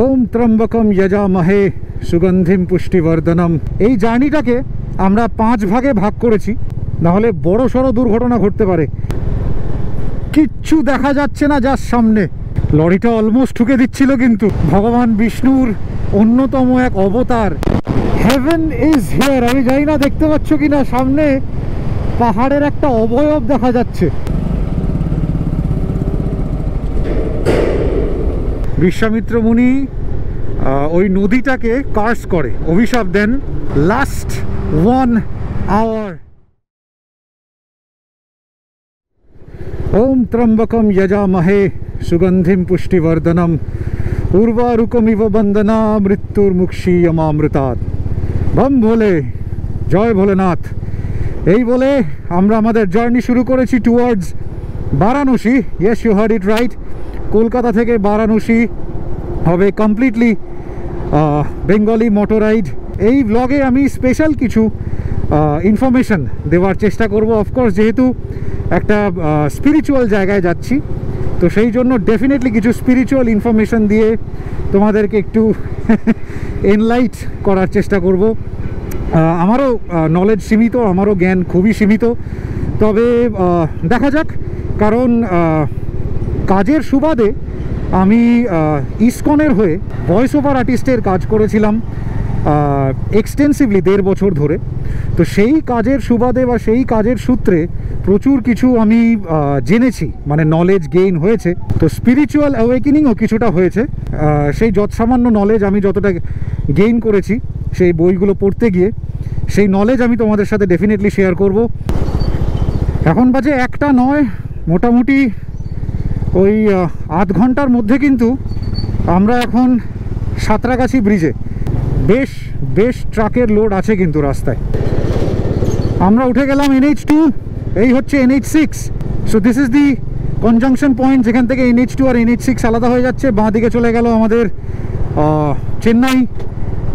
ওম ত্রম্বকম যজামহে সুগন্ধিম পুষ্টিবর্ধনম। এই জার্নিটাকে আমরা 5 ভাগে ভাগ করেছি, নাহলে বড় সড়ো দুর্ঘটনা ঘটতে পারে। কিচ্ছু দেখা যাচ্ছে না যার সামনে। লরিটা অলমোস্ট ঠুকে দিচ্ছিল, কিন্তু ভগবান বিষ্ণুর অন্যতম এক অবতার। Haven is here. আমি জানি না দেখতে পাচ্ছ কিনা, সামনে পাহাড়ের একটা অবয়ব দেখা যাচ্ছে। বিশ্বামিত্র মুনি ওই নদীটাকে কার্স করে, অভিশাপ দেন। Last 1 hour। ওম ত্রম্বকম যজামহে সুগন্ধিম পুষ্টিবর্ধনম উর্বারুকমিব বন্দনা মৃত্যুর্মুক্ষীয়মামৃতাৎ। বম ভোলে, জয় ভোলেনাথ। এই বলে আমরা আমাদের জার্নি শুরু করেছি towards Varanasi. Yes, you heard it right. Kolkata থেকে বারাণসী হবে কমপ্লিটলি বেঙ্গলি মোটর রাইড। এই ব্লগে আমি স্পেশাল কিছু ইনফরমেশন দেওয়ার চেষ্টা করব। অফকোর্স যেহেতু একটা স্পিরিচুয়াল জায়গায় যাচ্ছি, তো সেই জন্য ডেফিনেটলি কিছু স্পিরিচুয়াল ইনফরমেশন দিয়ে তোমাদেরকে একটু এনলাইট করার চেষ্টা করব। আমারও নলেজ সীমিত, আমারও জ্ঞান খুবই সীমিত, তবে দেখা যাক। কারণ কাজের সুবাদে আমি ইসকনের হয়ে ভয়েস ওভার আর্টিস্টের কাজ করেছিলাম এক্সটেন্সিভলি 1.5 বছর ধরে। তো সেই কাজের সুবাদে বা সেই কাজের সূত্রে প্রচুর কিছু আমি জেনেছি, মানে নলেজ গেইন হয়েছে। তো স্পিরিচুয়াল অ্যাওয়েকেনিংও কিছুটা হয়েছে। সেই যৎসামান্য নলেজ আমি যতটা গেইন করেছি সেই বইগুলো পড়তে গিয়ে, সেই নলেজ আমি তোমাদের সাথে ডেফিনেটলি শেয়ার করব। এখন বাজে 1টা নয়, মোটামুটি ওই আধ ঘন্টার মধ্যে কিন্তু আমরা এখন সাঁতরাগাছি ব্রিজে। বেশ ট্রাকের লোড আছে কিন্তু রাস্তায়। আমরা উঠে গেলাম NH2, এই হচ্ছে NH6। So this is the conjunction point, যেখান থেকে NH2 আর NH6 আলাদা হয়ে যাচ্ছে। বাঁ দিকে চলে গেল আমাদের চেন্নাই,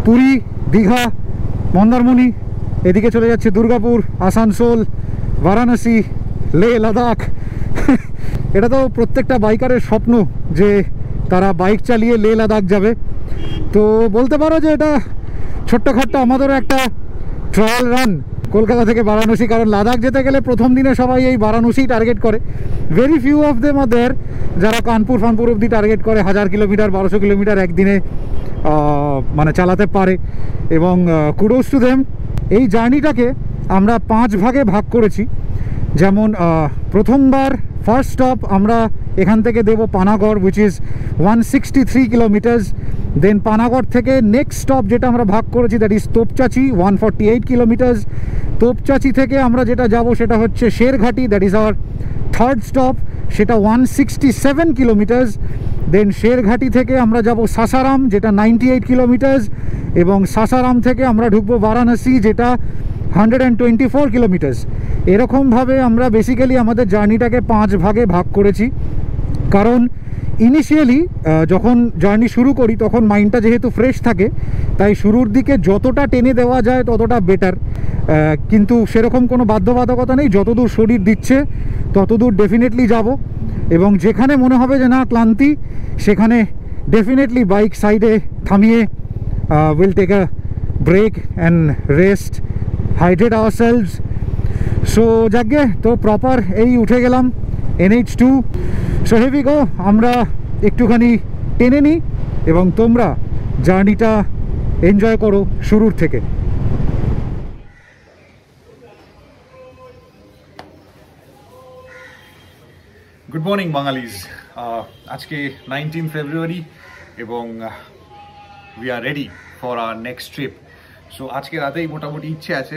পুরী, দীঘা, মন্দারমণি। এদিকে চলে যাচ্ছে দুর্গাপুর, আসানসোল, বারাণসী, লে লাদাখ। এটা তো প্রত্যেকটা বাইকারের স্বপ্ন যে তারা বাইক চালিয়ে লে লাদাখ যাবে। তো বলতে পারো যে এটা ছোট্টখাট্ট আমাদেরও একটা ট্রায়াল রান কলকাতা থেকে বারাণসী। কারণ লাদাখ যেতে গেলে প্রথম দিনে সবাই এই বারাণসী টার্গেট করে। Very few of them are দেয়ার যারা কানপুর অবধি টার্গেট করে। 1000 কিলোমিটার 1200 কিলোমিটার একদিনে মানে চালাতে পারে, এবং কুডোস টু দেম। এই জার্নিটাকে আমরা 5 ভাগে ভাগ করেছি। যেমন প্রথমবার ফার্স্ট স্টপ আমরা এখান থেকে দেব Panagarh, which is 163 kilometres. Then Panagarh থেকে নেক্সট স্টপ যেটা আমরা ভাগ করেছি, that is Topchanchi, 148 kilometres. Topchanchi থেকে আমরা যেটা যাব সেটা হচ্ছে Sherghati, that is our third stop, সেটা 167 কিলোমিটার্স। দেন শেরঘাটি থেকে আমরা যাব সাসারাম, যেটা 98 কিলোমিটার্স, এবং সাসারাম থেকে আমরা ঢুকবো বারাণসী, যেটা 124 কিলোমিটার্স। এরকমভাবে আমরা বেসিক্যালি আমাদের জার্নিটাকে 5 ভাগে ভাগ করেছি। কারণ ইনিশিয়ালি যখন জার্নি শুরু করি তখন মাইন্ডটা যেহেতু ফ্রেশ থাকে, তাই শুরুর দিকে যতটা টেনে দেওয়া যায় ততটা বেটার। কিন্তু সেরকম কোনো বাধ্যবাধকতা নেই, যতদূর শরীর দিচ্ছে ততদূর ডেফিনেটলি যাব। এবং যেখানে মনে হবে যে না ক্লান্তি, সেখানে ডেফিনেটলি বাইক সাইডে থামিয়ে will take a break and rest, hydrate ourselves. So যাকে তো প্রপার এই উঠে গেলাম NH2। So here we go. আমরা একটুখানি টেনে নিই এবং তোমরা জার্নিটা এনজয় করো শুরুর থেকে। Good morning বাঙালিজ। আজকে 19 ফেব্রুয়ারি এবং we are ready for our next trip. So আজকে রাতেই মোটামুটি ইচ্ছে আছে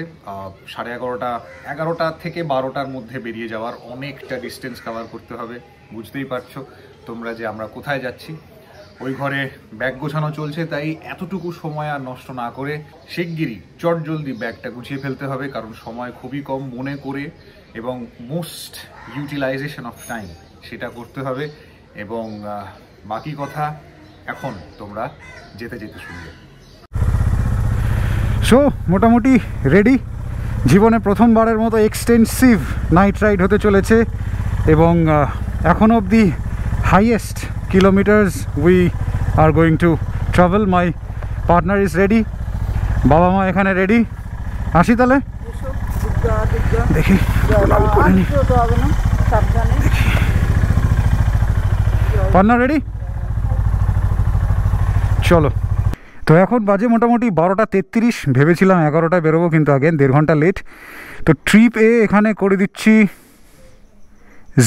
11:30 থেকে 12টার মধ্যে বেরিয়ে যাওয়ার। অনেকটা ডিস্টেন্স কভার করতে হবে, বুঝতেই পারছো তোমরা যে আমরা কোথায় যাচ্ছি। ওই ঘরে ব্যাগ গোছানো চলছে, তাই এতটুকু সময় আর নষ্ট না করে শিগগিরই চটজলদি ব্যাগটা গুছিয়ে ফেলতে হবে, কারণ সময় খুবই কম। মনে করে এবং মোস্ট ইউটিলাইজেশন অফ টাইম সেটা করতে হবে। এবং বাকি কথা এখন তোমরা যেতে যেতে শুনবে। সো মোটামুটি রেডি। জীবনে প্রথমবারের মতো এক্সটেন্সিভ নাইট রাইড হতে চলেছে, এবং এখন অবধি highest kilometres we are going to travel. My partner is ready. বাবা মা এখানে রেডি। আসি তাহলে, দেখি পার্টনার রেডি, চলো। তো এখন বাজে মোটামুটি 12:33। ভেবেছিলাম 11টায় বেরোবো, কিন্তু আগে 1.5 ঘন্টা লেট। তো ট্রিপ এ এখানে করে দিচ্ছি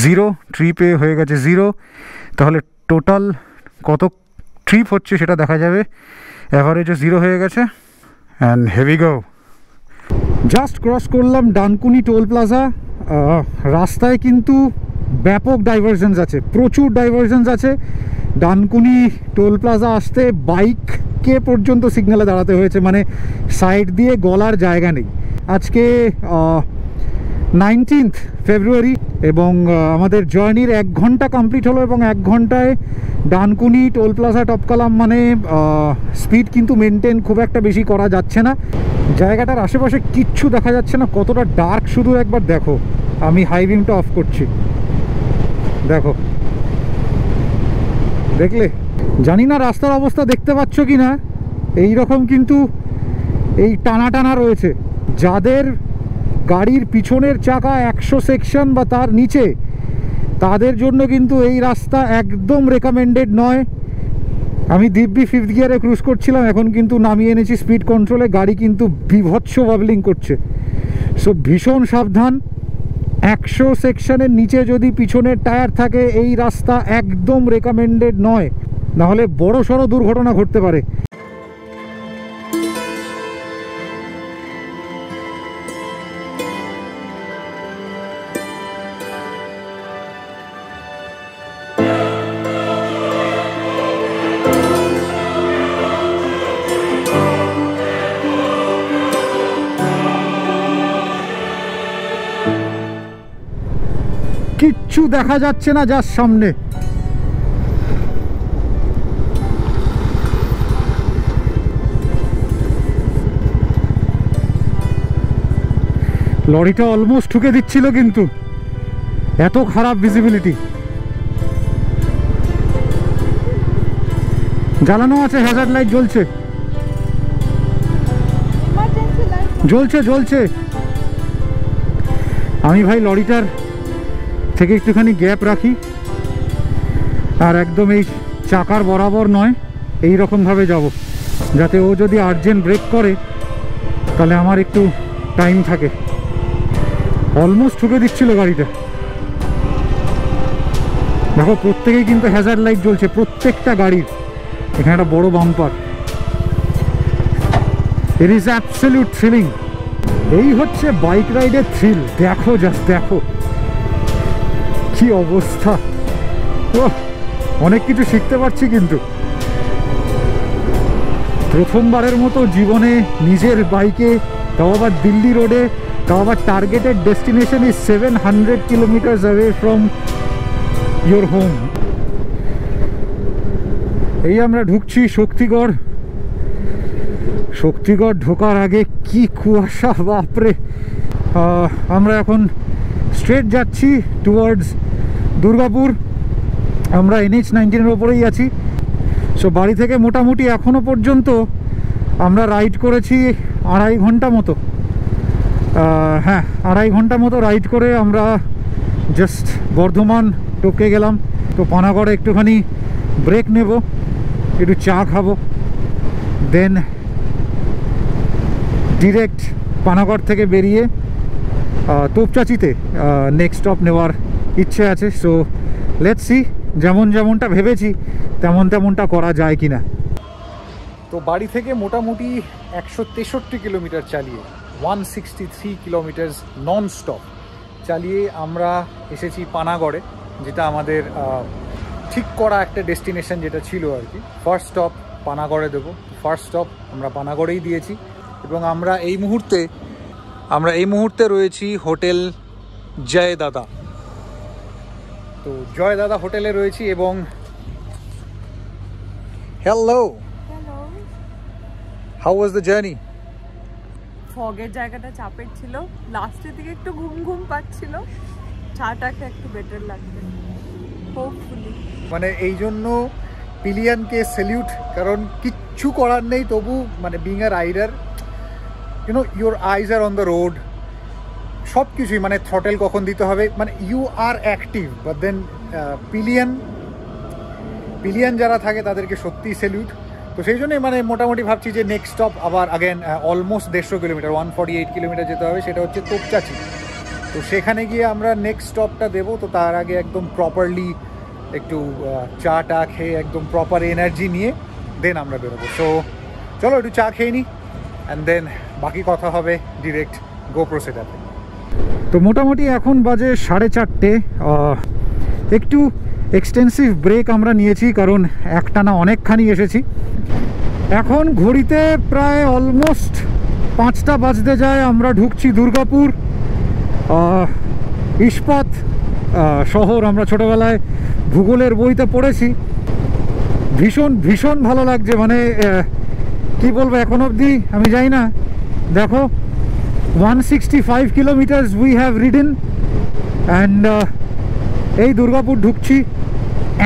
0, ট্রিপ এ হয়ে গেছে 0। তাহলে টোটাল কত ট্রিপ হচ্ছে সেটা দেখা যাবে। অ্যাভারেজও 0 হয়ে গেছে। And heavy go. Just cross করলাম ডানকুনি টোল প্লাজা। রাস্তায় কিন্তু ব্যাপক ডাইভারজেন্স আছে, প্রচুর ডাইভারজেন্স আছে। ডানকুনি টোল প্লাজা আসতে বাইককে পর্যন্ত সিগন্যালে দাঁড়াতে হয়েছে, মানে সাইড দিয়ে গলার জায়গা নেই। আজকে 19 ফেব্রুয়ারি এবং আমাদের জার্নির 1 ঘন্টা কমপ্লিট হলো, এবং 1 ঘন্টায় ডানকুনি টোল প্লাজা টপকালাম। মানে স্পিড কিন্তু মেনটেন খুব একটা বেশি করা যাচ্ছে না। জায়গাটার আশেপাশে কিচ্ছু দেখা যাচ্ছে না, কতটা ডার্ক শুধু একবার দেখো। আমি হাই বিমটা অফ করছি, দেখো, দেখলে? জানি না রাস্তার অবস্থা দেখতে পাচ্ছ কি না। এই রকম কিন্তু এই টানা টানা রয়েছে। যাদের গাড়ির পিছনের চাকা 100 সেকশন বা তার নিচে, তাদের জন্য কিন্তু এই রাস্তা একদম রেকমেন্ডেড নয়। আমি দিব্যি 5th গিয়ারে ক্রুজ করছিলাম, এখন কিন্তু নামিয়ে এনেছি স্পিড কন্ট্রোলে। গাড়ি কিন্তু বিভৎস বাবলিং করছে। সো ভীষণ সাবধান। 100 সেকশনের নিচে যদি পিছনের টায়ার থাকে, এই রাস্তা একদম রেকমেন্ডেড নয়, নাহলে বড় সড়ো দুর্ঘটনা ঘটতে পারে। কিচ্ছু দেখা যাচ্ছে না যার সামনে। লরিটা অলমোস্ট ঠুকে দিচ্ছিল, কিন্তু এত খারাপ ভিজিবিলিটি। জ্বালানো আছে, হ্যাজার্ড লাইট জ্বলছে, জ্বলছে জ্বলছে। আমি ভাই লরিটার থেকে একটুখানি গ্যাপ রাখি, আর একদম এই চাকার বরাবর নয়, এই রকমভাবে যাব, যাতে ও যদি আর্জেন্ট ব্রেক করে তাহলে আমার একটু টাইম থাকে। অলমোস্ট ঠুকে দিচ্ছিল গাড়িটা। দেখো, প্রত্যেকেই কিন্তু হ্যাজার্ড লাইট জ্বলছে, প্রত্যেকটা গাড়ির। এখানে একটা বড় bumper. It is absolute thrilling. এই হচ্ছে বাইক রাইডের থ্রিল। দেখো, জাস্ট দেখো কি অবস্থা। অনেক কিছু শিখতে পারছি, কিন্তু প্রথমবারের মতো জীবনে নিজের বাইকে, তাও আবার দিল্লি রোডে, তাও আবার targeted destination is 700 kilometre away from your home. এই আমরা ঢুকছি শক্তিগড়। শক্তিগড় ঢোকার আগে কি কুয়াশা, বাপরে। আমরা এখন স্ট্রেট যাচ্ছি টুয়ার্ডস দুর্গাপুর। আমরা NH-19 ওপরেই আছি। সো বাড়ি থেকে মোটামুটি এখনো পর্যন্ত আমরা রাইড করেছি 2.5 ঘন্টা মতো। হ্যাঁ, 2.5 ঘন্টা মতো রাইড করে আমরা জাস্ট বর্ধমান টপকে গেলাম। তো পানাগড়ে একটুখানি ব্রেক নেব, একটু চা খাবো, দেন ডিরেক্ট পানাগড় থেকে বেরিয়ে তোপচাচিতে নেক্সট স্টপ নেওয়ার ইচ্ছে আছে। সো লেটস সি, যেমনটা ভেবেছি তেমনটা করা যায় কিনা। তো বাড়ি থেকে মোটামুটি 163 কিলোমিটার চালিয়ে, 163 কিলোমিটার নন স্টপ চালিয়ে আমরা এসেছি পানাগড়ে, যেটা আমাদের ঠিক করা একটা ডেস্টিনেশন যেটা ছিল আর কি। ফার্স্ট স্টপ পানাগড়ে দেবো। ফার্স্ট স্টপ আমরা পানাগড়েই দিয়েছি, এবং আমরা এই মুহূর্তে রয়েছি হোটেল জয় দাদা। তো জয় দাদা হোটেলে রয়েছি। এবং hello, how was the journey? ফগের জায়গাটা চাপের ছিল, লাস্টের দিকে একটু ঘুম পাচ্ছিল, চাটাকে একটু বেটার লাগবে হোপফুলি। মানে এই জন্য পিলিয়ানকে স্যালিউট, কারণ কিচ্ছু করার নেই, তবু মানে being a rider your eyes are on the road, সব কিছুই মানে থ্রটেল কখন দিতে হবে, মানে you are active. But then pillion যারা থাকে তাদেরকে সত্যিই স্যালিউট। তো সেই জন্যই মানে মোটামুটি ভাবছি যে নেক্সট স্টপ আবার আগেন অলমোস্ট 150 কিলোমিটার 148 কিলোমিটার যেতে হবে, সেটা হচ্ছে তোপচাচি। তো সেখানে গিয়ে আমরা নেক্সট স্টপটা দেবো। তো তার আগে একদম প্রপারলি একটু চা টা খেয়ে একদম প্রপার এনার্জি নিয়ে দেন আমরা বেরোবো। সো চলো একটু চা খেয়ে নিই অ্যান্ড দেন বাকি কথা হবে ডিরেক্ট গোপ্রো সেটআপে। তো মোটামুটি এখন বাজে 4:30। একটু এক্সটেন্সিভ ব্রেক আমরা নিয়েছি, কারণ একটানা অনেকখানি এসেছি। এখন ঘড়িতে প্রায় অলমোস্ট 5টা বাজতে যায়। আমরা ঢুকছি দুর্গাপুর ইস্পাত শহর। আমরা ছোটোবেলায় ভূগোলের বইতে পড়েছি। ভীষণ ভীষণ ভালো লাগছে, মানে কি বলবো, এখন অবধি আমি জানি না। দেখো 165 kilometres we have ridden and এই দুর্গাপুর ঢুকছি।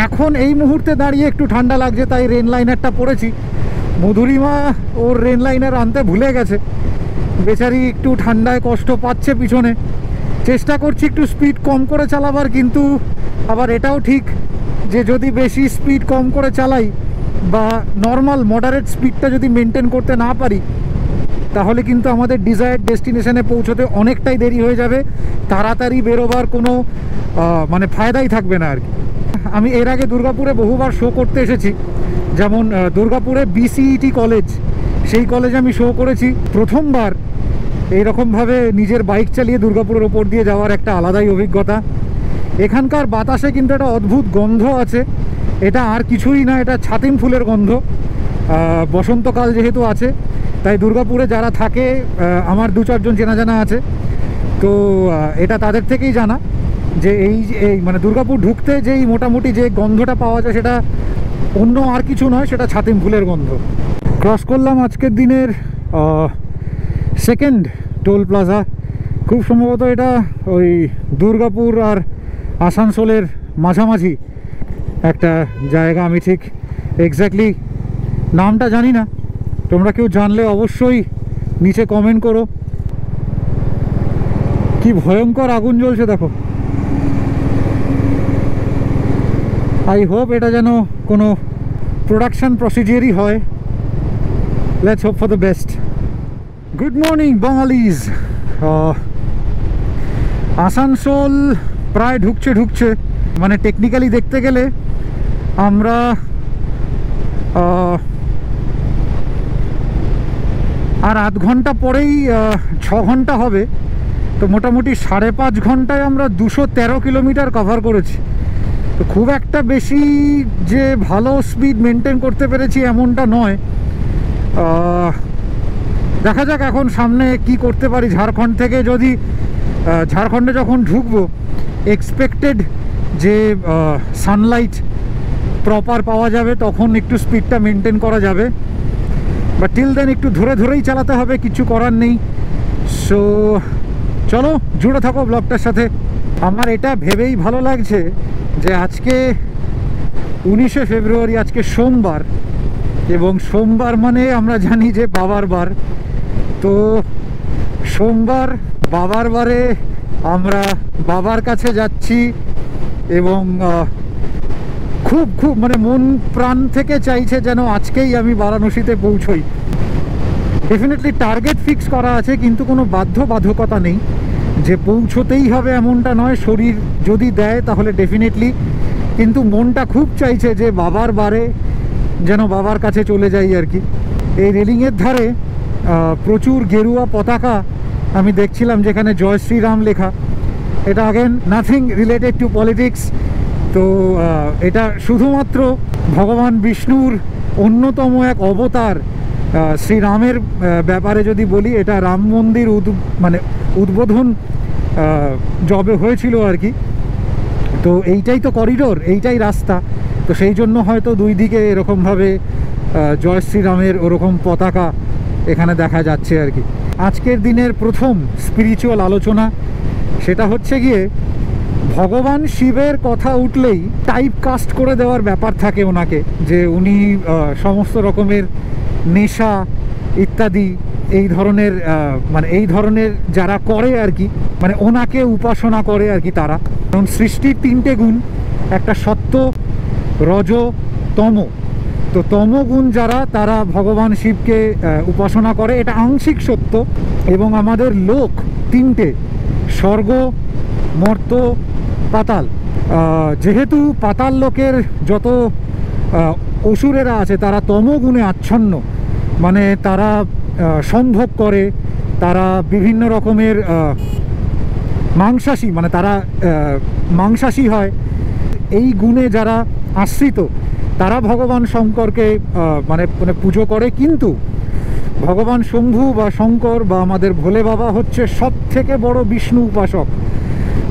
এখন এই মুহূর্তে দাঁড়িয়ে একটু ঠান্ডা লাগছে, তাই রেন লাইনারটা পরেছি। মধুরিমা ওর রেন লাইনার আনতে ভুলে গেছে, বেচারি একটু ঠান্ডায় কষ্ট পাচ্ছে পিছনে। চেষ্টা করছি একটু স্পিড কম করে চালাবার, কিন্তু আবার এটাও ঠিক যে যদি বেশি স্পিড কম করে চালাই বা নর্মাল মডারেট স্পিডটা যদি মেনটেন করতে না পারি, তাহলে কিন্তু আমাদের ডিজায়ার্ড ডেস্টিনেশনে পৌঁছতে অনেকটাই দেরি হয়ে যাবে। তাড়াতাড়ি বেরোবার কোনো মানে ফায়দাই থাকবে না আর কি। আমি এর আগে দুর্গাপুরে বহুবার শো করতে এসেছি, যেমন দুর্গাপুরে বিসিইটি কলেজ, সেই কলেজে আমি শো করেছি। প্রথমবার এইরকমভাবে নিজের বাইক চালিয়ে দুর্গাপুরের ওপর দিয়ে যাওয়ার একটা আলাদাই অভিজ্ঞতা। এখানকার বাতাসে কিন্তু একটা অদ্ভুত গন্ধ আছে, এটা আর কিছুই না, এটা ছাতিম ফুলের গন্ধ। বসন্তকাল যেহেতু আছে, তাই দুর্গাপুরে যারা থাকে, আমার 2-4 জন চেনা জানা আছে, তো এটা তাদের থেকেই জানা যে এই মানে দুর্গাপুর ঢুকতে যেই মোটামুটি যে গন্ধটা পাওয়া যায়, সেটা অন্য আর কিছু নয়, সেটা ছাতিম ফুলের গন্ধ। ক্রস করলাম আজকের দিনের সেকেন্ড টোল প্লাজা। খুব সম্ভবত এটা ওই দুর্গাপুর আর আসানসোলের মাঝামাঝি একটা জায়গা। আমি ঠিক এক্স্যাক্টলি নামটা জানি না, তোমরা কেউ জানলে অবশ্যই নিচে কমেন্ট করো। কি ভয়ঙ্কর আগুন জ্বলছে দেখো। আই হোপ এটা যেন কোনো প্রোডাকশন প্রসিডিওরই হয়। Let's hope for the best. Good morning বাঙালিজ। Asansol প্রায় ঢুকছে, মানে টেকনিক্যালি দেখতে গেলে আমরা আর আধ ঘন্টা পরেই 6 ঘন্টা হবে। তো মোটামুটি 5.5 ঘন্টায় আমরা 213 কিলোমিটার কভার করেছি। তো খুব একটা বেশি যে ভালো স্পিড মেনটেন করতে পেরেছি এমনটা নয়। দেখা যাক এখন সামনে কি করতে পারি। ঝাড়খণ্ড থেকে যদি ঝাড়খণ্ডে যখন ঢুকবো, এক্সপেক্টেড যে সানলাইট প্রপার পাওয়া যাবে, তখন একটু স্পিডটা মেনটেন করা যাবে। বাট টিল দেন একটু ধরেই চালাতে হবে, কিছু করার নেই। সো চলো জুড়ে থাকো ব্লগটার সাথে। আমার এটা ভেবেই ভালো লাগছে যে আজকে 19শে ফেব্রুয়ারি, আজকে সোমবার, এবং সোমবার মানে আমরা জানি যে বাবার বার। তো সোমবার বাবার বারে আমরা বাবার কাছে যাচ্ছি, এবং খুব মানে মন প্রাণ থেকে চাইছে যেন আজকেই আমি বারাণসীতে পৌঁছই। ডেফিনেটলি টার্গেট ফিক্স করা আছে, কিন্তু কোনো বাধ্যবাধকতা নেই যে পৌঁছতেই হবে এমনটা নয়। শরীর যদি দেয় তাহলে ডেফিনেটলি, কিন্তু মনটা খুব চাইছে যে বাবার বারে যেন বাবার কাছে চলে যাই আর কি। এই রেলিংয়ের ধারে প্রচুর গেরুয়া পতাকা আমি দেখছিলাম, যেখানে জয় শ্রীরাম লেখা। এটা again nothing related to politics. তো এটা শুধুমাত্র ভগবান বিষ্ণুর অন্যতম এক অবতার শ্রীরামের ব্যাপারে যদি বলি, এটা রাম মন্দির মানে উদ্বোধন জবে হয়েছিল আর কি। তো এইটাই তো করিডোর, এইটাই রাস্তা। তো সেই জন্য হয়তো দুই দিকে এরকমভাবে জয় শ্রীরামের ওরকম পতাকা এখানে দেখা যাচ্ছে আর কি। আজকের দিনের প্রথম স্পিরিচুয়াল আলোচনা, সেটা হচ্ছে গিয়ে ভগবান শিবের কথা উঠলেই টাইপ কাস্ট করে দেওয়ার ব্যাপার থাকে ওনাকে, যে উনি সমস্ত রকমের নেশা ইত্যাদি এই ধরনের মানে এই ধরনের যারা করে আর কি, মানে ওনাকে উপাসনা করে আর কি তারা। কারণ সৃষ্টির 3টে গুণ, একটা সত্য, রজ, তম। তো তমগুণ যারা, তারা ভগবান শিবকে উপাসনা করে, এটা আংশিক সত্য। এবং আমাদের লোক 3টে, স্বর্গ, মর্ত, পাতাল। যেহেতু পাতাল লোকের যত অসুরেরা আছে তারা তমগুণে আচ্ছন্ন, মানে তারা সম্ভোগ করে, তারা বিভিন্ন রকমের মাংসাশী, মানে তারা মাংসাশী হয়। এই গুণে যারা আশ্রিত তারা ভগবান শঙ্করকে মানে পুজো করে। কিন্তু ভগবান শম্ভু বা শঙ্কর বা আমাদের ভোলে বাবা হচ্ছে সব থেকে বড় বিষ্ণু উপাসক।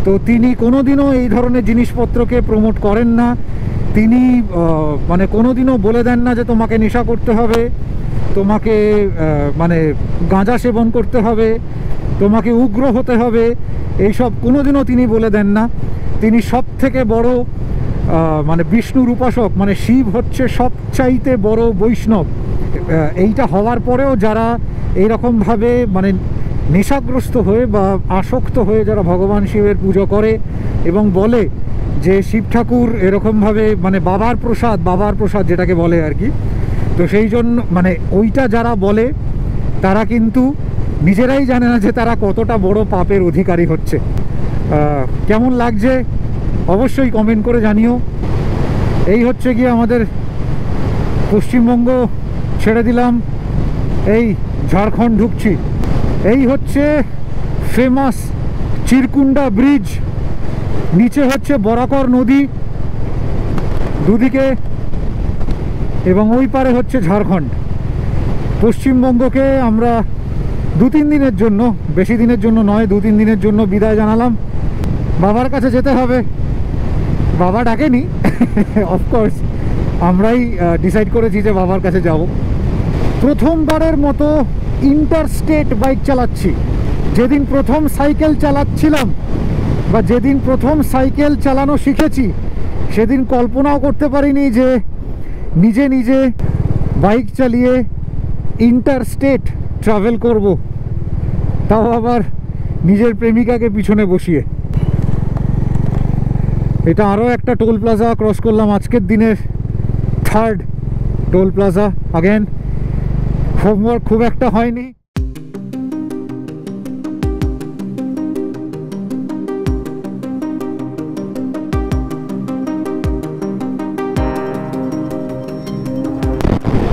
তো তিনি কোনোদিনও এই ধরনের জিনিসপত্রকে প্রমোট করেন না। তিনি মানে কোনোদিনও বলে দেন না যে তোমাকে নেশা করতে হবে, তোমাকে মানে গাঁজা সেবন করতে হবে, তোমাকে উগ্র হতে হবে, এইসব কোনোদিনও তিনি বলে দেন না। তিনি সব থেকে বড় মানে বিষ্ণুর উপাসক, মানে শিব হচ্ছে সবচাইতে বড় বৈষ্ণব। এইটা হওয়ার পরেও যারা এইরকমভাবে মানে নেশাগ্রস্ত হয়ে বা আসক্ত হয়ে যারা ভগবান শিবের পুজো করে এবং বলে যে শিব ঠাকুর এরকমভাবে মানে বাবার প্রসাদ যেটাকে বলে আর কি, তো সেই জন্য মানে ওইটা যারা বলে তারা কিন্তু নিজেরাই জানে না যে তারা কতটা বড় পাপের অধিকারী হচ্ছে। কেমন লাগছে অবশ্যই কমেন্ট করে জানিও। এই হচ্ছে গিয়ে আমাদের পশ্চিমবঙ্গ ছেড়ে দিলাম, এই ঝাড়খণ্ড ঢুকছি। এই হচ্ছে ফেমাস চিরকুন্ডা ব্রিজ, নিচে হচ্ছে বরাকর নদী দুদিকে, এবং ওই পারে হচ্ছে ঝাড়খণ্ড। পশ্চিমবঙ্গকে আমরা 2-3 দিনের জন্য, বেশি দিনের জন্য নয়, 2-3 দিনের জন্য বিদায় জানালাম। বাবার কাছে যেতে হবে, বাবা ডাকেনি অফকোর্স, আমরাই ডিসাইড করেছি যে বাবার কাছে যাব। প্রথমবারের মতো ইন্টারস্টেট বাইক চালাচ্ছি। যেদিন প্রথম সাইকেল চালাচ্ছিলাম বা যেদিন প্রথম সাইকেল চালানো শিখেছি, সেদিন কল্পনাও করতে পারিনি যে নিজে নিজে বাইক চালিয়ে ইন্টারস্টেট ট্রাভেল করব, তাও আবার নিজের প্রেমিকাকে পিছনে বসিয়ে। এটা আরও একটা টোল প্লাজা ক্রস করলাম, আজকের দিনের 3rd toll plaza. Again homework খুব একটা হয়নি।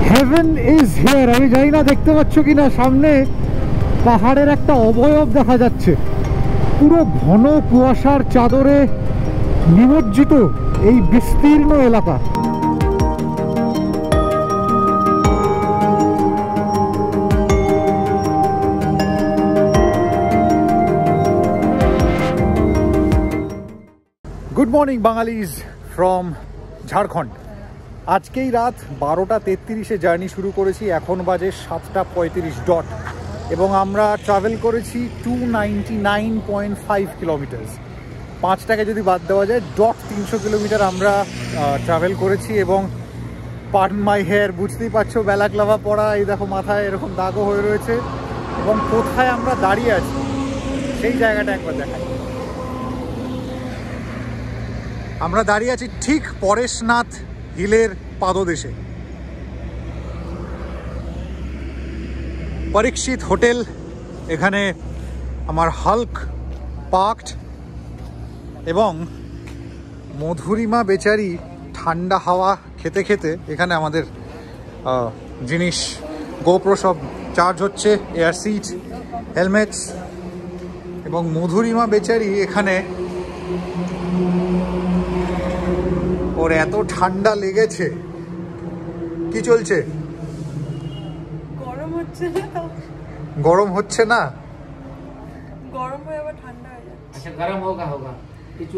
Haven is here. আমি জানি না দেখতে পাচ্ছ কিনা, সামনে পাহাড়ের একটা অবয়ব দেখা যাচ্ছে, পুরো ঘন কুয়াশার চাদরে নিমজ্জিত এই বিস্তীর্ণ এলাকা। Good morning বাঙালিজ from Jharkhand. আজকেই রাত 12:33-এ জার্নি শুরু করেছি, এখন বাজে 7:35 ডট, এবং আমরা ট্রাভেল করেছি 299.5 কিলোমিটার্স। 5টাকে যদি বাদ দেওয়া যায়, ডট 300 কিলোমিটার আমরা ট্রাভেল করেছি। এবং পার্টন মাই হেয়ার, বুঝতেই পারছো ব্যালাক্লাভা পরা, এই দেখো মাথায় এরকম দাগও হয়ে রয়েছে। এবং কোথায় আমরা দাঁড়িয়ে আছি সেই জায়গাটা একবার দেখাই। আমরা দাঁড়িয়ে আছি ঠিক পরেশনাথ হিলের পাদদেশে। পরীক্ষিত হোটেল, এখানে আমার হাল্ক পার্কড, এবং মধুরিমা বেচারি ঠান্ডা হাওয়া খেতে খেতে এখানে আমাদের জিনিস গোপ্রো সব চার্জ হচ্ছে, এয়ার সিট, হেলমেটস। এবং মধুরিমা বেচারি এখানে, ওর এত ঠান্ডা লেগেছে। কি চলছে? গরম হচ্ছে না তো? গরম হচ্ছে না, গরম হয়ে আবার ঠান্ডা হয়ে যাচ্ছে। अच्छा गरम होगा होगा।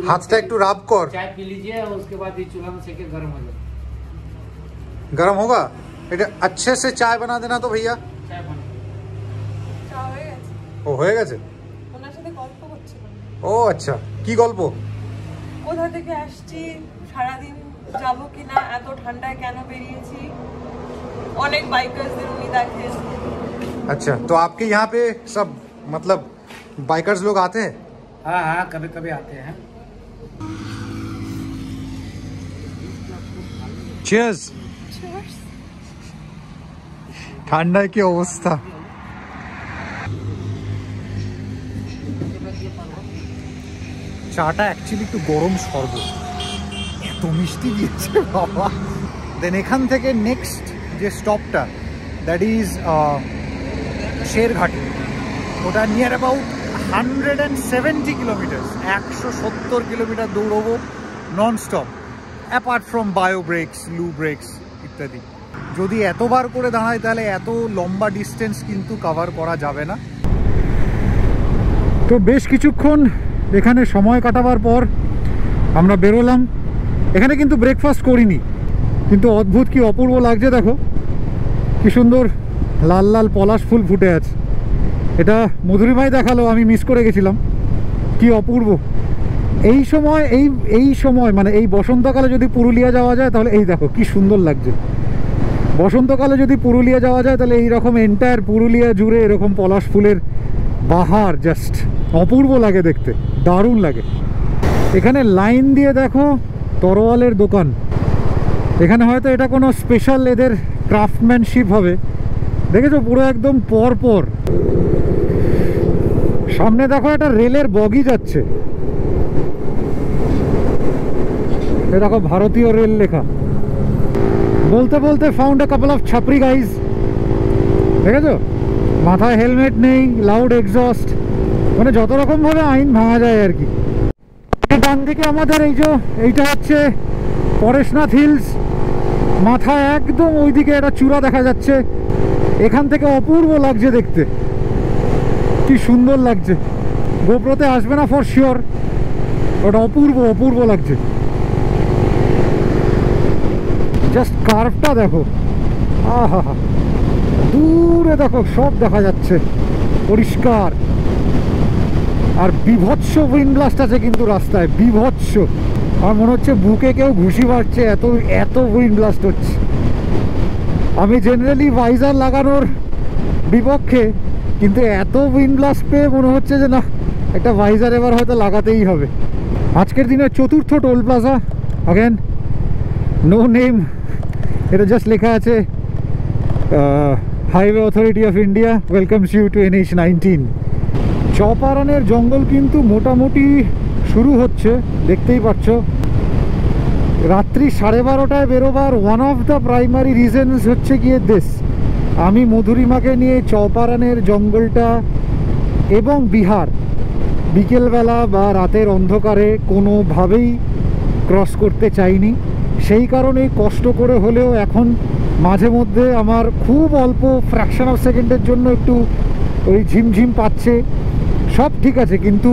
হাতটা একটু রাব কর। चाय पी लीजिए और उसके बाद ये चूल्हा में सेके गरम हो जाए। गरम होगा। এটা अच्छे से चाय बना देना तो भैया। चाय बन চা হয়ে গেছে। ও হয়ে গেছে। ওনার সাথে গল্প করছিলাম। ও আচ্ছা, কি গল্প? কোথা থেকে আসছি, সারাদিন যাবো কিনা, এত ঠান্ডায় কেন বেরিয়েছি, অনেক বাইকার্সদের উনি দেখেন। अच्छा, तो आपके यहाँ पे सब मतलब बाइकर्स लोग आते हैं? हाँ हाँ, कभी कभी आते हैं। Cheers! ঠান্ডায় কি অবস্থা। চাটা অ্যাকচুয়ালি একটু গরম শরবত, এত মিষ্টি দিয়েছে বাবা। দেন এখান থেকে নেক্সট যে স্টপটা, দ্যাট ইজ শেরঘাটি, ওটা নিয়ার অ্যাবাউট 170 কিলোমিটার, 170 কিলোমিটার দৌড়বো non stop, apart from bio breaks, loo breaks ইত্যাদি। যদি এতবার করে দাঁড়ায় তাহলে এত লম্বা ডিস্টেন্স কিন্তু কভার করা যাবে না। তো বেশ কিছুক্ষণ এখানে সময় কাটাবার পর আমরা বেরোলাম। এখানে কিন্তু ব্রেকফাস্ট করিনি, কিন্তু অদ্ভুত কি অপূর্ব লাগছে, দেখো কি সুন্দর লাল লাল পলাশ ফুল ফুটে আছে। এটা মধুরিমাই দেখালো, আমি মিস করে গেছিলাম। কি অপূর্ব এই সময়, এই সময় মানে এই বসন্তকালে যদি পুরুলিয়া যাওয়া যায় তাহলে এই দেখো কি সুন্দর লাগছে। বসন্তকালে যদি পুরুলিয়া যাওয়া যায় তাহলে এইরকম এন্টায়ার পুরুলিয়া জুড়ে এরকম পলাশ ফুলের বাহার জাস্ট অপূর্ব লাগে দেখতে, দারুণ লাগে। এখানে লাইন দিয়ে দেখো তরোয়ালের দোকান। এখানে হয়তো এটা কোনো স্পেশাল এদের ক্রাফটম্যানশিপ হবে, দেখেছো পুরো একদম পর পর। সামনে দেখো একটা রেলের বগি যাচ্ছে, এ দেখো ভারতীয় রেল লেখা। বলতে বলতে ফাউন্ড আ কাপল অফ ছাপরি গাইজ, দেখেছো মাথায় হেলমেট নেই, লাউড এক্সস্ট, মানে যত রকম ভাবে আইন ভাঙা যায় আর কি। ডান দিকে আমাদের এইটা হচ্ছে পরেশনাথ হিলস, মাথায় একদম ওইদিকে একটা চূড়া দেখা যাচ্ছে। এখান থেকে অপূর্ব লাগছে দেখতে, কি সুন্দর লাগছে। গোপ্রোতে আসবে না ফর শিওর, ওটা অপূর্ব অপূর্ব লাগছে। জাস্ট কার্ভটা দেখো, আহা হা, দূরে দেখো সব দেখা যাচ্ছে পরিষ্কার। আর বিভৎস উইন্ড ব্লাস্ট আছে কিন্তু রাস্তায়, বিভৎস। আমার মনে হচ্ছে বুকে কেউ ঘুষি মারছে, এত এত উইন্ড ব্লাস্ট হচ্ছে। আমি জেনারেলি ভাইজার লাগানোর বিপক্ষে, কিন্তু এত উইন্ড ব্লাস্ট পেয়ে মনে হচ্ছে যে না, একটা ভাইজার এবার হয়তো লাগাতেই হবে। আজকের দিনের চতুর্থ toll plaza, again no name, এটা জাস্ট লেখা আছে highway authority of India welcomes you to NH-19। চপারানের জঙ্গল কিন্তু মোটামুটি শুরু হচ্ছে, দেখতেই পাচ্ছ। রাত্রি 12:30টায় বেরোবার one of the primary reasons হচ্ছে গিয়ে দিস, আমি মধুরিমাকে নিয়ে চপারানের জঙ্গলটা এবং বিহার বিকেলবেলা বা রাতের অন্ধকারে কোনোভাবেই ক্রস করতে চাইনি। সেই কারণে কষ্ট করে হলেও এখন মাঝে মধ্যে আমার খুব অল্প ফ্র্যাকশন অফ সেকেন্ডের জন্য একটু ওই ঝিমঝিম পাচ্ছে। সব ঠিক আছে, কিন্তু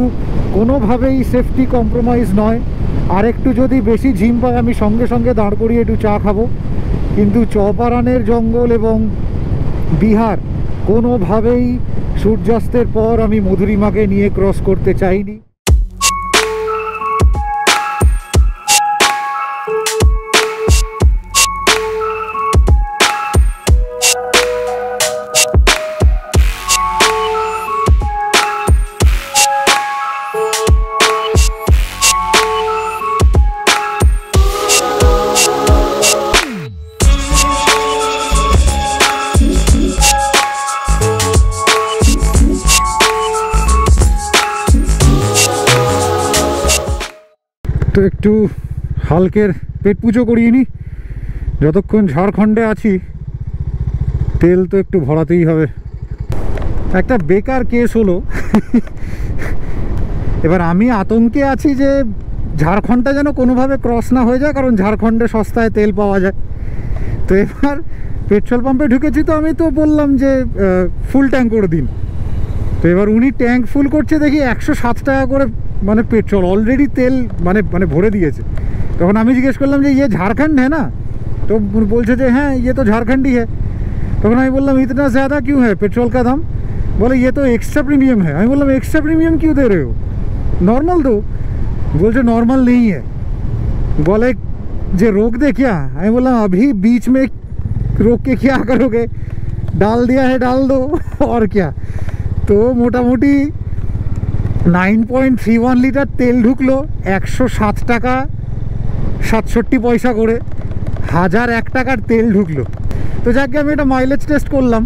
কোনোভাবেই সেফটি কম্প্রোমাইজ নয়। আর একটু যদি বেশি ঝিম পায় আমি সঙ্গে সঙ্গে দাঁড় করিয়ে একটু চা খাবো, কিন্তু চপারানের জঙ্গল এবং বিহার কোনোভাবেই সূর্যাস্তের পর আমি মধুরিমাকে নিয়ে ক্রস করতে চাইনি। তো একটু হালকের পেট পুজো করিয়ে নি, যতক্ষণ ঝাড়খণ্ডে আছি তেল তো একটু ভরাতেই হবে। একটা বেকার কেস হলো, এবার আমি আতঙ্কে আছি যে ঝাড়খণ্ডটা যেন কোনোভাবে ক্রস না হয়ে যায়, কারণ ঝাড়খণ্ডে সস্তায় তেল পাওয়া যায়। তো এবার পেট্রোল পাম্পে ঢুকেছি, তো আমি তো বললাম যে ফুল ট্যাঙ্ক করে দিন। তো এবার উনি ট্যাঙ্ক ফুল করছে, দেখি 107 টাকা করে মানে পেট্রোল, অলরেডি তেল মানে ভরে দিয়েছে। তখন আমি জিজ্ঞেস করলাম যে ইয়ে ঝাড়খণ্ড হ্যাঁ না? তো বলছে যে হ্যাঁ ये तो झारखंड ही है। তখন আমি বললাম इतना ज़्यादा क्यों है पेट्रोल का दाम? बोले ये तो एक्स्ट्रा प्रीमियम है। আমি বললাম एक्स्ट्रा प्रीमियम क्यों दे रहे हो, नॉर्मल दो। बोलছে नॉर्मल नहीं है। बोले जे रोक दे क्या। मैं बोला अभी बीच में रोक के क्या करोगे, डाल दिया है डाल दो और क्या। तो মোটামুটি 9.31 লিটার তেল ঢুকলো 107 টাকা 67 পয়সা করে, 1001 টাকার তেল ঢুকলো। তো যাকে আমি এটা মাইলেজ টেস্ট করলাম,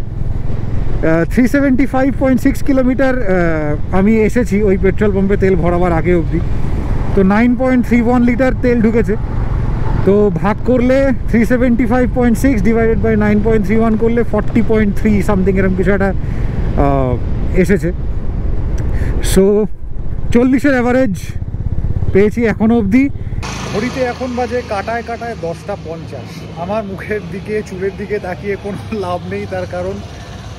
375.6 কিলোমিটার আমি এসেছি ওই পেট্রোল পাম্পে তেল ভরাবার আগে অবধি। তো 9.31 লিটার তেল ঢুকেছে। তো ভাগ করলে 375.6 ডিভাইডেড বাই 9.31 করলে 40.3 সামথিং এরকম কিছু একটা এসেছে। সো 40-এর অ্যাভারেজ পেয়েছি এখনও অবধি। ঘড়িতে এখন বাজে কাটায় কাটায় 10:50। আমার মুখের দিকে চুলের দিকে তাকিয়ে কোনো লাভ নেই, তার কারণ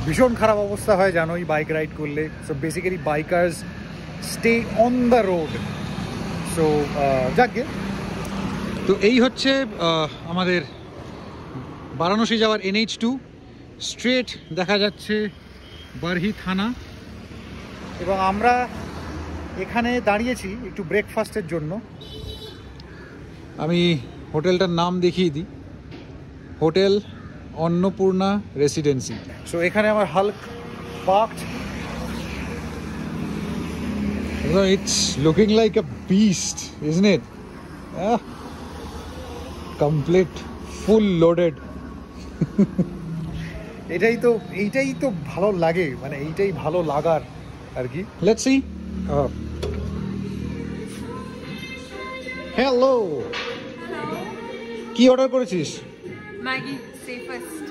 ভীষণ খারাপ অবস্থা হয় জানোই বাইক রাইড করলে। So basically bikers stay on the road. So যাকে তো এই হচ্ছে আমাদের বারাণসী যাওয়ার NH2। স্ট্রেট দেখা যাচ্ছে বারহি থানা, এবং আমরা এখানে দাঁড়িয়েছি একটু ব্রেকফাস্টের জন্য। আমি হোটেলটার নাম দেখিয়ে দিই, হোটেল অন্নপূর্ণা রেসিডেন্সি। সো এখানে আমার Hulk parked. It's looking like a beast, isn't it? Complete full loaded. এইটাই তো ভালো লাগে, মানে এইটাই ভালো লাগার আর কি। Let's see. হ্যালো, কি অর্ডার করেছিস? Maggi safest.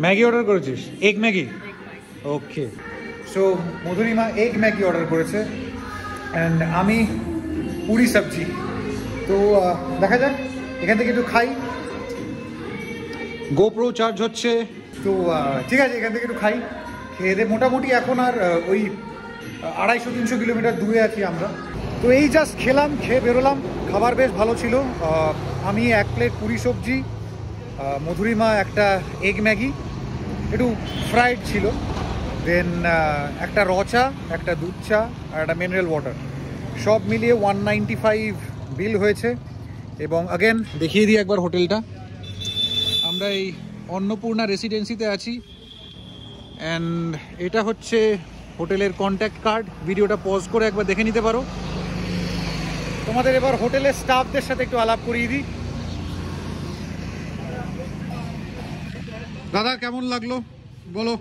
ম্যাগি অর্ডার করেছিস? Egg Maggi. Okay, so Madhurima egg Maggi order করেছে অ্যান্ড আমি পুরি সবজি। তো দেখা যাক, এখান থেকে একটু খাই। গোপ্রো চার্জ হচ্ছে, তো ঠিক আছে এখান থেকে একটু খাই। খেয়ে দে মোটামুটি এখন আর ওই 250-300 কিলোমিটার দূরে আছি আমরা। তো এই জাস্ট খেলাম, খেয়ে বেরোলাম। খাবার বেশ ভালো ছিল। আমি 1 প্লেট পুরি সবজি, মধুরিমা একটা এগ ম্যাগি, একটু ফ্রাইড ছিল, দেন একটা র চা, একটা দুধ চা আর একটা মিনারেল ওয়াটার, সব মিলিয়ে 195 বিল হয়েছে। এবং আগেন দেখিয়ে দিই একবার হোটেলটা। আমরা এই অন্নপূর্ণা রেসিডেন্সিতে আছি অ্যান্ড এটা হচ্ছে হোটেলের কন্ট্যাক্ট কার্ড। ভিডিওটা পজ করে একবার দেখে নিতে পারো। তোমাদের এবার হোটেলের স্টাফদের সাথে একটু আলাপ করিয়ে দিই। দাদা কেমন লাগলো বলো,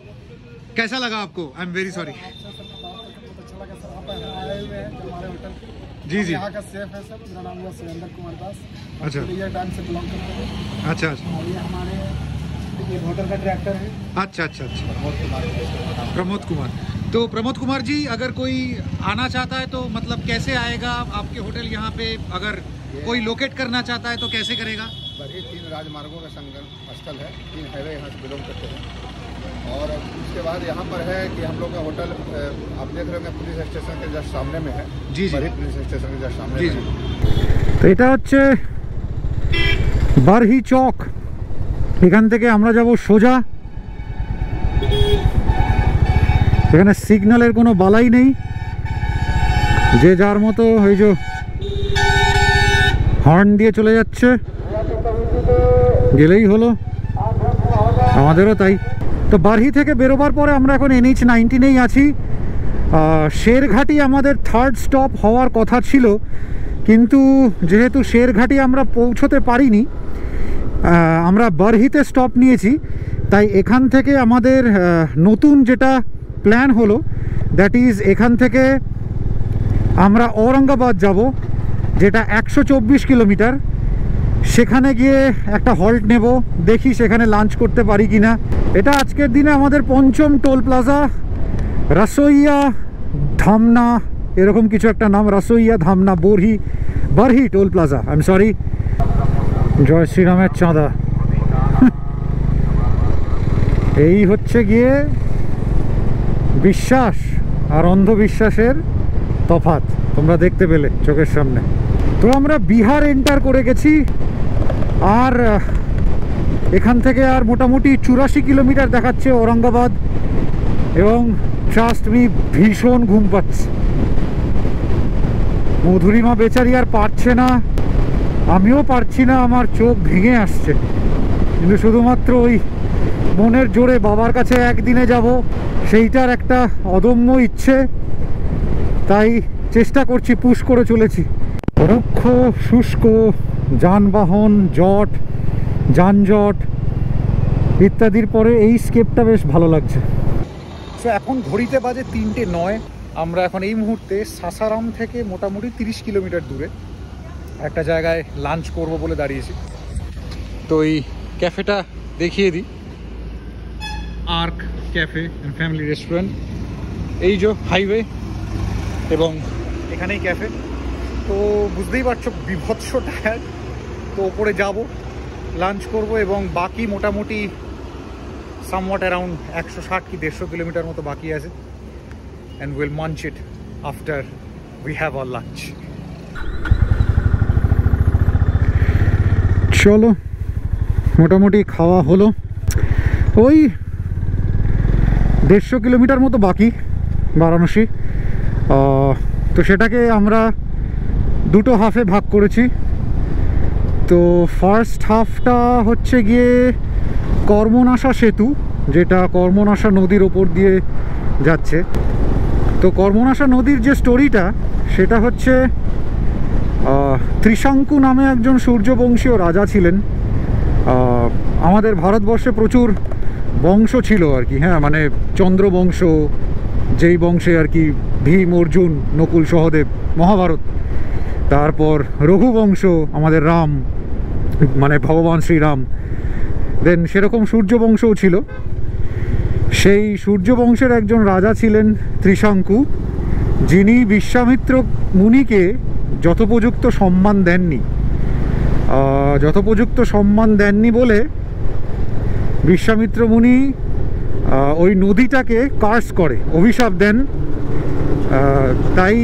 कैसा लगा आपको? I am very sorry. जी जी, यहाँ का सेफ है सर। मेरा नाम है सुरेंद्र कुमार दास। अच्छा ये टाइम से बिलोंग करते हैं। अच्छा अच्छा, और ये हमारे ये होटल का डायरेक्टर है अच्छा अच्छा अच्छा, प्रमोद कुमार। तो प्रमोद कुमार जी, अगर कोई आना चाहता है तो मतलब कैसे आएगा आपके होटल यहाँ पे? अगर कोई लोकेट करना चाहता है तो कैसे करेगा? बड़ी 3 राजमार्गों का संगम स्थल है। 3 हाईवे यहाँ से बिलोंग करते हैं। और उसके बाद यहाँ पर है कि हम लोग का होटल आप देख रहे होंगे पुलिस स्टेशन के जस्ट सामने में है। जी जी, बड़ी पुलिस स्टेशन के जस्ट सामने। जी जी। তো এটা হচ্ছে বারহি চক। এখান থেকে আমরা যাব সোজা। এখানে সিগন্যালের কোনো বালাই নেই, যে যার মতো ওই যে হর্ন দিয়ে চলে যাচ্ছে, গেলেই হলো। আমাদেরও তাই। তো বারহি থেকে বেরোবার পরে আমরা এখন NH19-এই আছি। শেরঘাটি আমাদের 3rd স্টপ হওয়ার কথা ছিল, কিন্তু যেহেতু শেরঘাটি আমরা পৌঁছতে পারিনি, আমরা বারহিতে স্টপ নিয়েছি। তাই এখান থেকে আমাদের নতুন যেটা প্ল্যান হলো, দ্যাট ইজ এখান থেকে আমরা ঔরঙ্গাবাদ যাব, যেটা 124 কিলোমিটার। সেখানে গিয়ে একটা হল্ট নেব, দেখি সেখানে লাঞ্চ করতে পারি কিনা। এটা আজকের দিনে আমাদের 5ম টোল প্লাজা, রাসোইয়া ধামনা এরকম কিছু একটা নাম, Rasoiya Dhamna Barhi toll plaza. I am sorry. জয় শ্রীরামের চাঁদা। এই হচ্ছে গিয়ে বিশ্বাস আর অন্ধবিশ্বাসের তফাৎ, তোমরা দেখতে পেলে চোখের সামনে। তো আমরা বিহার এন্টার করে গেছি, আর এখান থেকে আর মোটামুটি 84 কিলোমিটার দেখাচ্ছে ঔরঙ্গাবাদ। এবং ট্রাস্ট মি, ভীষণ ঘুম পাচ্ছে। মধুরিমা বেচারি আর পারছে না, আমিও পারছি না, আমার চোখ ভেঙে আসছে, কিন্তু শুধুমাত্র ওই মনের জোরে বাবার কাছে একদিনে যাব সেইটার একটা অদম্য ইচ্ছে, তাই চেষ্টা করছি, পুশ করে চলেছি। রুক্ষ শুষ্ক যানবাহন, জট, যানজট ইত্যাদির পরে এই স্কেপটা বেশ ভালো লাগছে। তো এখন ঘড়িতে বাজে 3:09। আমরা এখন এই মুহূর্তে সাসারাম থেকে মোটামুটি 30 কিলোমিটার দূরে একটা জায়গায় লাঞ্চ করব বলে দাঁড়িয়েছি। তো এই ক্যাফেটা দেখিয়ে দিই, arc cafe and family restaurant. এই যে হাইওয়ে এবং এখানেই ক্যাফে। তো বুঝতেই পারছো বিভৎস টায়ার। তো ওপরে যাব, লাঞ্চ করব এবং বাকি মোটামুটি somewhat around 160 কি 150 কিলোমিটার মতো বাকি আছে, and we'll munch it after we have our lunch. চলো, মোটামুটি খাওয়া হলো, ওই 150 কিলোমিটার মতো বাকি বারাণসী। তো সেটাকে আমরা দুটো হাফে ভাগ করেছি। তো ফার্স্ট হাফটা হচ্ছে গিয়ে কর্মনাশা সেতু, যেটা কর্মনাশা নদীর ওপর দিয়ে যাচ্ছে। তো কর্মনাশা নদীর যে স্টোরিটা, সেটা হচ্ছে ত্রিশাঙ্কু নামে একজন সূর্যবংশীয় রাজা ছিলেন। আমাদের ভারতবর্ষে প্রচুর বংশ ছিল আর কি, হ্যাঁ, মানে চন্দ্রবংশ, যেই বংশে আর কি ভীম, অর্জুন, নকুল, সহদেব, মহাভারত। তারপর রঘুবংশ, আমাদের রাম, মানে ভগবান শ্রীরাম। দেন সেরকম সূর্যবংশও ছিল। সেই সূর্যবংশের একজন রাজা ছিলেন ত্রিশাঙ্কু, যিনি বিশ্বামিত্র মুনিকে যথোপযুক্ত সম্মান দেননি। যথোপযুক্ত সম্মান দেননি বলে বিশ্বামিত্র মুনি ওই নদীটাকে কার্স করে, অভিশাপ দেন। তাই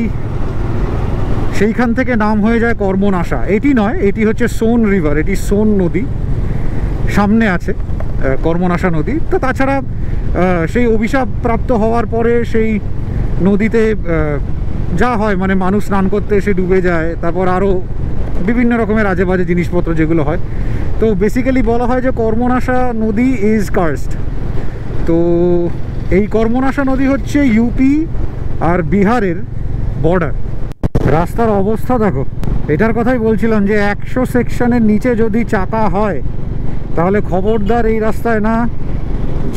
সেইখান থেকে নাম হয়ে যায় কর্মনাশা। এটি নয়, এটি হচ্ছে সোন রিভার, এটি সোন নদী সামনে আছে, কর্মনাশা নদী। তো তাছাড়া সেই অভিশাপ প্রাপ্ত হওয়ার পরে সেই নদীতে যা হয়, মানে মানুষ স্নান করতে এসে ডুবে যায়, তারপর আরও বিভিন্ন রকমের আজে বাজে জিনিসপত্র যেগুলো হয়। তো বেসিক্যালি বলা হয় যে কর্মনাশা নদী ইজ কার্সড। তো এই কর্মনাশা নদী হচ্ছে ইউপি আর বিহারের বর্ডার। রাস্তার অবস্থা দেখো, এটার কথাই বলছিলাম যে 100 সেকশনের নিচে যদি চাকা হয় তাহলে খবরদার এই রাস্তায় না,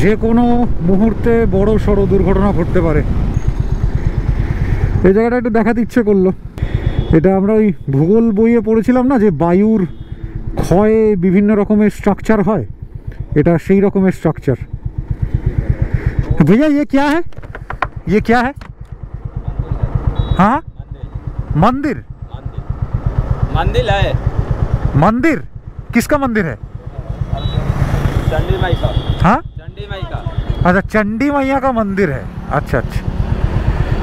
যে কোনো মুহূর্তে বড় সড়ো দুর্ঘটনা ঘটতে পারে। এই জায়গাটা একটু দেখাতে ইচ্ছে করলো। এটা আমরা ওই ভূগোল বইয়ে পড়েছিলাম না, যে বায়ুর ক্ষয়ে বিভিন্ন রকমের স্ট্রাকচার হয়, এটা সেই রকমের স্ট্রাকচার। भैया ये क्या है, ये क्या है? हाँ, मंदिर मंदिर है। मंदिर किसका मंदिर है? चंडी माई का। हाँ, चंडी माई का। अच्छा, चंडी मैया का मंदिर है। अच्छा अच्छा,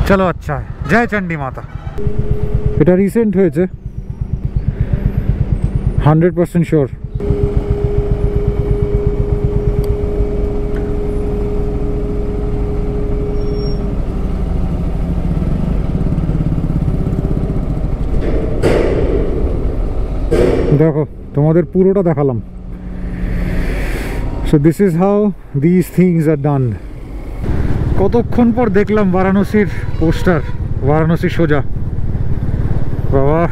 चलो अच्छा है, जय चंडी माता। এটা রিসেন্ট হয়েছে, 100% শিওর। দেখো, তোমাদের পুরোটা দেখালাম। So this is how this things are done. কতক্ষণ পর দেখলাম বারাণসীর পোস্টার, বারাণসী সোজা। বাবা,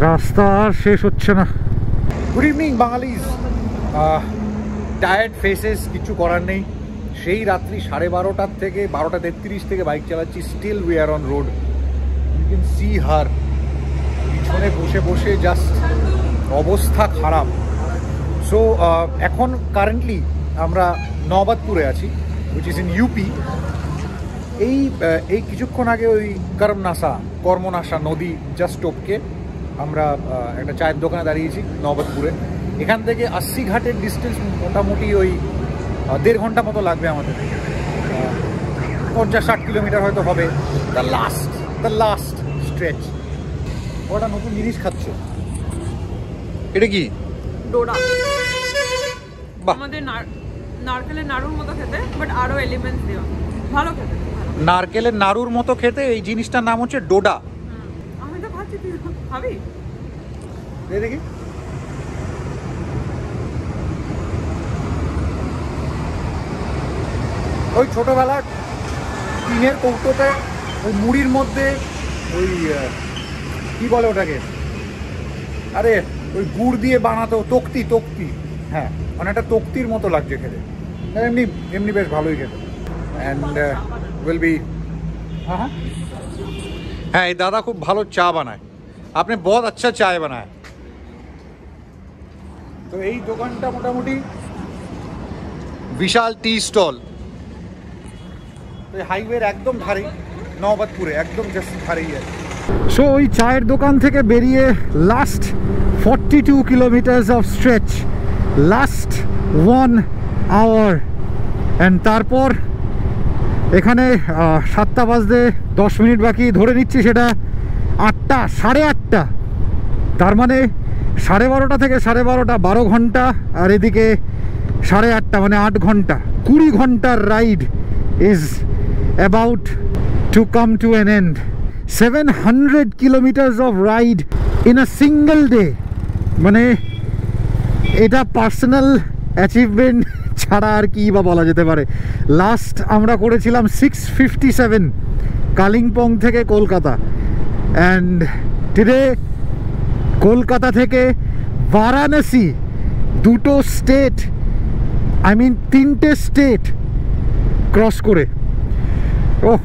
রাস্তা আর শেষ হচ্ছে না। Good evening বাঙালিজ। টায়ার্ড ফেসেস, কিছু করার নেই। সেই রাত্রি 12:30 থেকে 12:33 থেকে বাইক চালাচ্ছি। Still we are on road. You can see her. পিছনে বসে বসে জাস্ট অবস্থা খারাপ। সো এখন কারেন্টলি আমরা নবাদপুরে আছি, হুইচ ইজ ইন ইউপি। এই কিছুক্ষণ আগে ওই কর্মনাশা নদী জাস্ট টপকে আমরা একটা চায়ের দোকানে দাঁড়িয়েছি নবাদপুরে। এখান থেকে 80 ঘাটের ডিস্টেন্স মোটামুটি ওই 1.5 ঘন্টা মতো লাগবে আমাদের। 50-60 কিলোমিটার হয়তো হবে। The last stretch. ওটা নতুন জিনিস খাচ্ছ, এটা কি? ডোডা। বাহ, আমাদের নারকেলের নাড়ুর মতো খেতে, বাট আরো এলিমেন্টস দেওয়া, ভালো খেতে, ভালো। নারকেলের নাড়ুর মতো খেতে। এই জিনিসটার নাম হচ্ছে ডোডা। আমি তো খাচ্ছি, খাবি? দেখি ওই ছোটবেলার টিনের কৌটোতে ওই মুড়ির মধ্যে ওই কি বলে ওটাকে, আরে ওই গুড় দিয়ে বানাতো, তক্তি তক্তি, হ্যাঁ অনেকটা তক্তির মতো লাগছে খেতে। এমনি এমনি বেশ ভালোই খেতে। অ্যান্ড উইল বি হ্যাঁ হ্যাঁ হ্যাঁ, এই দাদা খুব ভালো চা বানায়, আপনি বহুত আচ্ছা চায় বানায়। তো এই দোকানটা মোটামুটি বিশাল টি স্টল, হাইওয়ের একদম ধারেই, নওবাদপুরে একদম জাস্ট ধারেই আছে। সো ওই চায়ের দোকান থেকে বেরিয়ে last 42 kilometres of stretch, last 1 hour, and তারপর এখানে 7টা বাজতে 10 মিনিট বাকি, ধরে নিচ্ছি সেটা 8টা, 8:30, তার মানে 12:30 থেকে 12:30, 12 ঘন্টা, আর এদিকে 8:30 মানে 8 ঘন্টা, 20 ঘন্টার ride is about to come to an end. 700 kilometers of ride in a single day, মানে এটা পার্সোনাল অ্যাচিভমেন্ট ছাড়া আর কি বা বলা যেতে পারে। লাস্ট আমরা করেছিলাম 657 কালিম্পং থেকে কলকাতা, অ্যান্ড টুডে কলকাতা থেকে বারাণসী, দুটো স্টেট, আই মিন 3টে স্টেট ক্রস করে। ওহ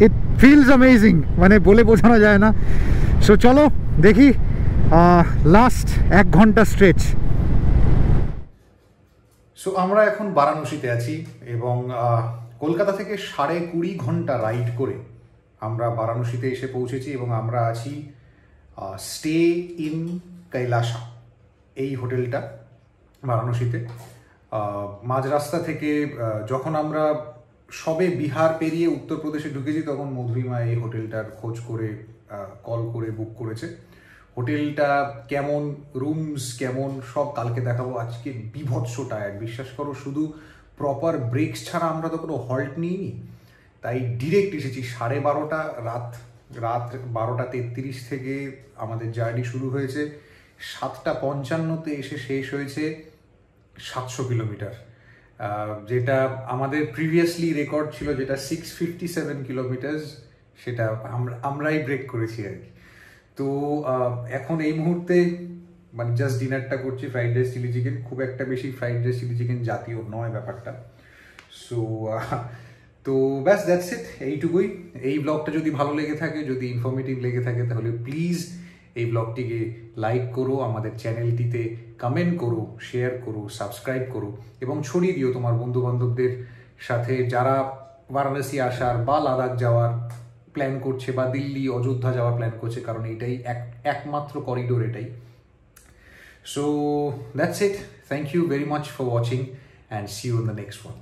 ইট ফিলস অ্যামেজিং, মানে বলে বোঝানো যায় না। সো চলো দেখি লাস্ট 1 ঘন্টা স্ট্রেচ। সো আমরা এখন বারাণসীতে আছি এবং কলকাতা থেকে 20.5 ঘন্টা রাইড করে আমরা বারাণসীতে এসে পৌঁছেছি এবং আমরা আছি স্টে ইন কৈলাসা, এই হোটেলটা বারাণসীতে। মাঝ রাস্তা থেকে যখন আমরা সবে বিহার পেরিয়ে উত্তরপ্রদেশে ঢুকেছি তখন মধুরিমা এই হোটেলটার খোঁজ করে কল করে বুক করেছে। হোটেলটা কেমন, রুমস কেমন, সব কালকে দেখাবো। আজকে বিভৎস টায়ার্ড, বিশ্বাস করো, শুধু প্রপার ব্রেকস ছাড়া আমরা তো কোনো হল্ট নিইনি, তাই ডিরেক্ট এসেছি 12:30 রাত 12:33 থেকে আমাদের জার্নি শুরু হয়েছে। 7:55 এসে শেষ হয়েছে 700 কিলোমিটার, যেটা আমাদের প্রিভিয়াসলি রেকর্ড ছিল যেটা 657 কিলোমিটার, সেটা আমরাই ব্রেক করেছি আর কি। তো এখন এই মুহূর্তে মানে জাস্ট ডিনারটা করছি, ফ্রাইড রাইস চিলি চিকেন। খুব একটা বেশি ফ্রাইড রাইস চিলি চিকেন জাতীয় নয় ব্যাপারটা। সো তো ব্যাস দ্যাটস ইট, এইটুকুই। এই ব্লগটা যদি ভালো লেগে থাকে, যদি ইনফরমেটিভ লেগে থাকে, তাহলে প্লিজ এই ব্লগটিকে লাইক করো, আমাদের চ্যানেলটিতে কমেন্ট করো, শেয়ার করো, সাবস্ক্রাইব করো এবং ছড়িয়ে দিও তোমার বন্ধু বান্ধবদের সাথে যারা বারাণসী আসার বা লাদাখ যাওয়ার প্ল্যান করছে বা দিল্লি অযোধ্যা যাওয়ার প্ল্যান করছে, কারণ এটাই একমাত্র করিডোর এটাই। So that's it, thank you very much for watching and see you in the next one.